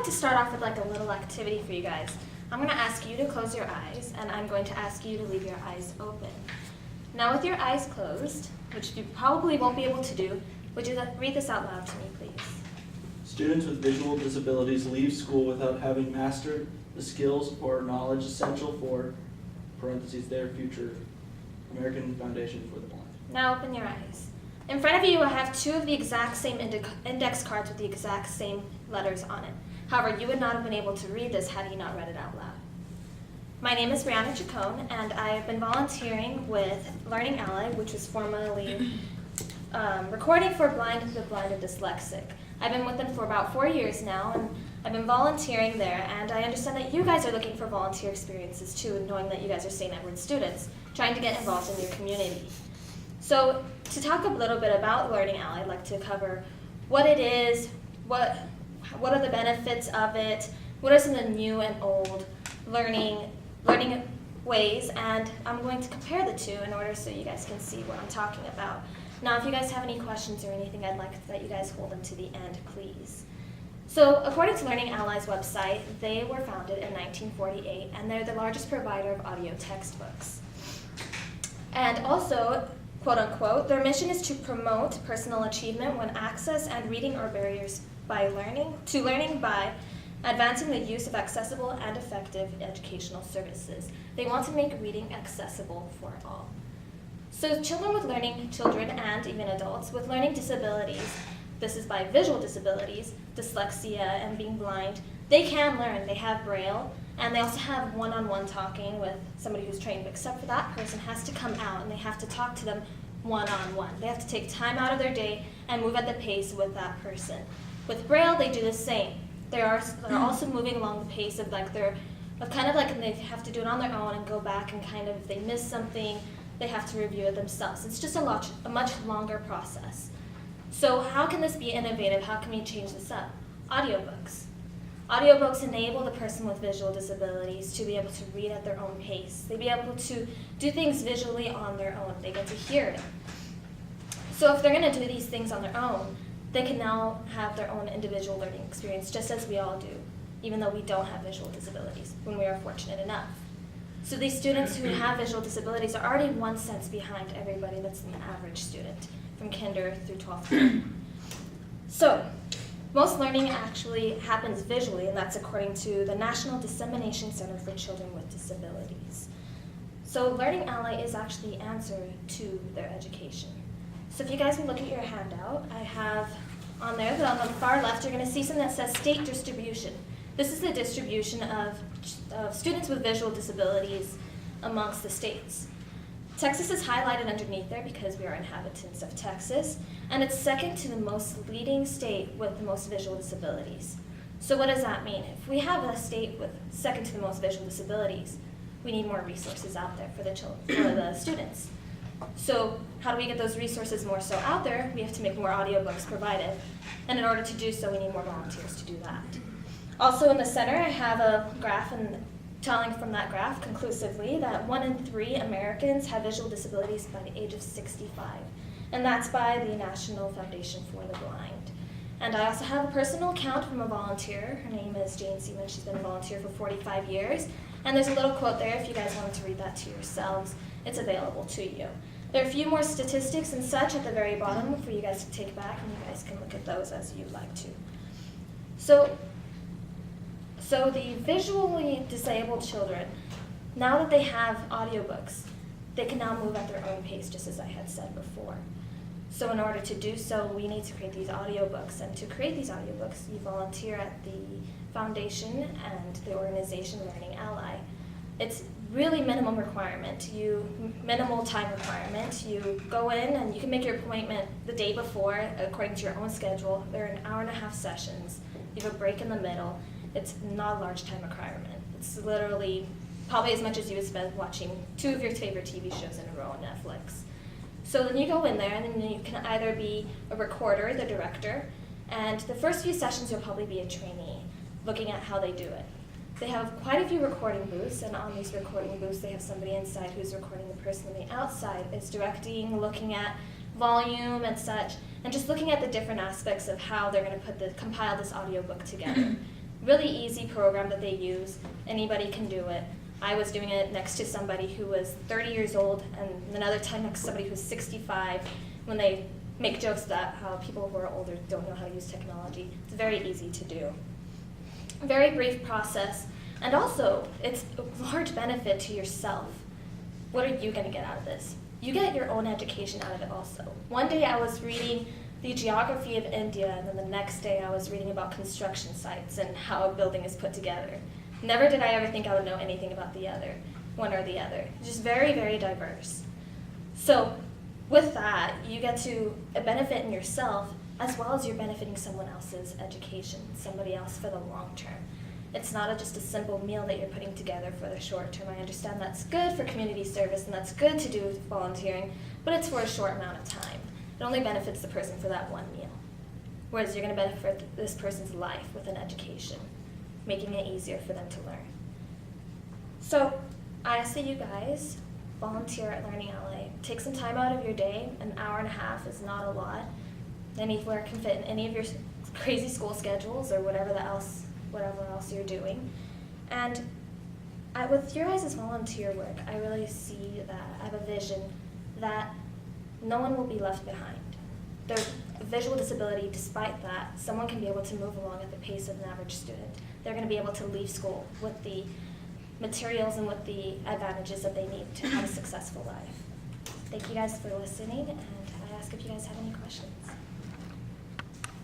like to start off with like a little activity for you guys. I'm going to ask you to close your eyes, and I'm going to ask you to leave your eyes open. Now with your eyes closed, which you probably won't be able to do, would you read this out loud to me, please? Students with visual disabilities leave school without having mastered the skills or knowledge essential for, parentheses, their future, American Foundation for the Blind. Now open your eyes. In front of you, I have two of the exact same index cards with the exact same letters on it. However, you would not have been able to read this had you not read it out loud. My name is Brianna, and I have been volunteering with Learning Ally, which was formerly Recording for Blind, the Blind, and Dyslexic. I've been with them for about 4 years now, and I've been volunteering there, and I understand that you guys are looking for volunteer experiences too, knowing that you guys are St. Edward students, trying to get involved in your community. So to talk a little bit about Learning Ally, I'd like to cover what it is, what are the benefits of it, what are some of the new and old learning ways, and I'm going to compare the two in order so you guys can see what I'm talking about. Now, if you guys have any questions or anything, I'd like that you guys hold them to the end, please. So, according to Learning Ally's website, they were founded in 1948, and they're the largest provider of audio textbooks. And also, quote unquote, their mission is to promote personal achievement when access and reading are barriers by learning by advancing the use of accessible and effective educational services. They want to make reading accessible for all. So children and even adults with learning disabilities, this is by visual disabilities, dyslexia, and being blind, they can learn. They have Braille, and they also have one-on-one talking with somebody who's trained, except for that person has to come out and they have to talk to them one-on-one. They have to take time out of their day and move at the pace with that person. With Braille, they do the same. They're also moving along the pace of like they have to do it on their own and go back and kind of, if they miss something, they have to review it themselves. It's just a much longer process. So how can this be innovative? How can we change this up? Audiobooks. Audiobooks enable the person with visual disabilities to be able to read at their own pace. They be able to do things visually on their own. They get to hear it. So if they're going to do these things on their own, they can now have their own individual learning experience, just as we all do, even though we don't have visual disabilities, when we are fortunate enough. So these students who have visual disabilities are already 1 sense behind everybody that's an average student, from kinder through 12th grade. So, most learning actually happens visually, and that's according to the National Dissemination Center for Children with Disabilities. So Learning Ally is actually the answer to their education. So if you guys can look at your handout, I have on there that on the far left you're going to see something that says state distribution. This is the distribution of students with visual disabilities amongst the states. Texas is highlighted underneath there because we are inhabitants of Texas, and it's second to the most leading state with the most visual disabilities. So what does that mean? If we have a state with second to the most visual disabilities, we need more resources out there for the students. So how do we get those resources more so out there? We have to make more audiobooks provided, and in order to do so, we need more volunteers to do that. Also in the center, I have a graph, and telling from that graph conclusively that 1 in 3 Americans have visual disabilities by the age of 65, and that's by the National Foundation for the Blind. And I also have a personal account from a volunteer. Her name is Jane Seaman. She's been a volunteer for 45 years, and there's a little quote there if you guys wanted to read that to yourselves. It's available to you. There are a few more statistics and such at the very bottom for you guys to take back, and you guys can look at those as you'd like to. So the visually disabled children, now that they have audiobooks, they can now move at their own pace, just as I had said before. So in order to do so, we need to create these audiobooks. And to create these audiobooks, you volunteer at the foundation and the organization Learning Ally. It's really minimal time requirement. You go in and you can make your appointment the day before according to your own schedule. They're an hour-and-a-half sessions. You have a break in the middle. It's not a large time requirement. It's literally probably as much as you would spend watching 2 of your favorite TV shows in a row on Netflix. So then you go in there, and then you can either be a recorder, the director, and the first few sessions you'll probably be a trainee, looking at how they do it. They have quite a few recording booths, and on these recording booths they have somebody inside who's recording the person on the outside. Is directing, looking at volume and such, and just looking at the different aspects of how they're going to compile this audiobook together. Really easy program that they use. Anybody can do it. I was doing it next to somebody who was 30 years old, and another time next to somebody who's 65, when they make jokes that how people who are older don't know how to use technology. It's very easy to do. Very brief process, and also it's a large benefit to yourself. What are you going to get out of this? You get your own education out of it also. One day I was reading the geography of India, and then the next day I was reading about construction sites and how a building is put together. Never did I ever think I would know anything about the other, one or the other. Just very, very diverse. So with that, you get to benefit in yourself as well as you're benefiting someone else's education, somebody else for the long term. It's not just a simple meal that you're putting together for the short term. I understand that's good for community service and that's good to do with volunteering, but it's for a short amount of time. It only benefits the person for that one meal. Whereas you're going to benefit this person's life with an education, making it easier for them to learn. So I ask that you guys volunteer at Learning LA. Take some time out of your day. An hour and a half is not a lot. Anywhere can fit in any of your crazy school schedules or whatever else you're doing. And with your guys' volunteer work, I really see that I have a vision that no one will be left behind. There's a visual disability, despite that, someone can be able to move along at the pace of an average student. They're going to be able to leave school with the materials and with the advantages that they need to have a successful life. Thank you guys for listening, and I ask if you guys have any questions.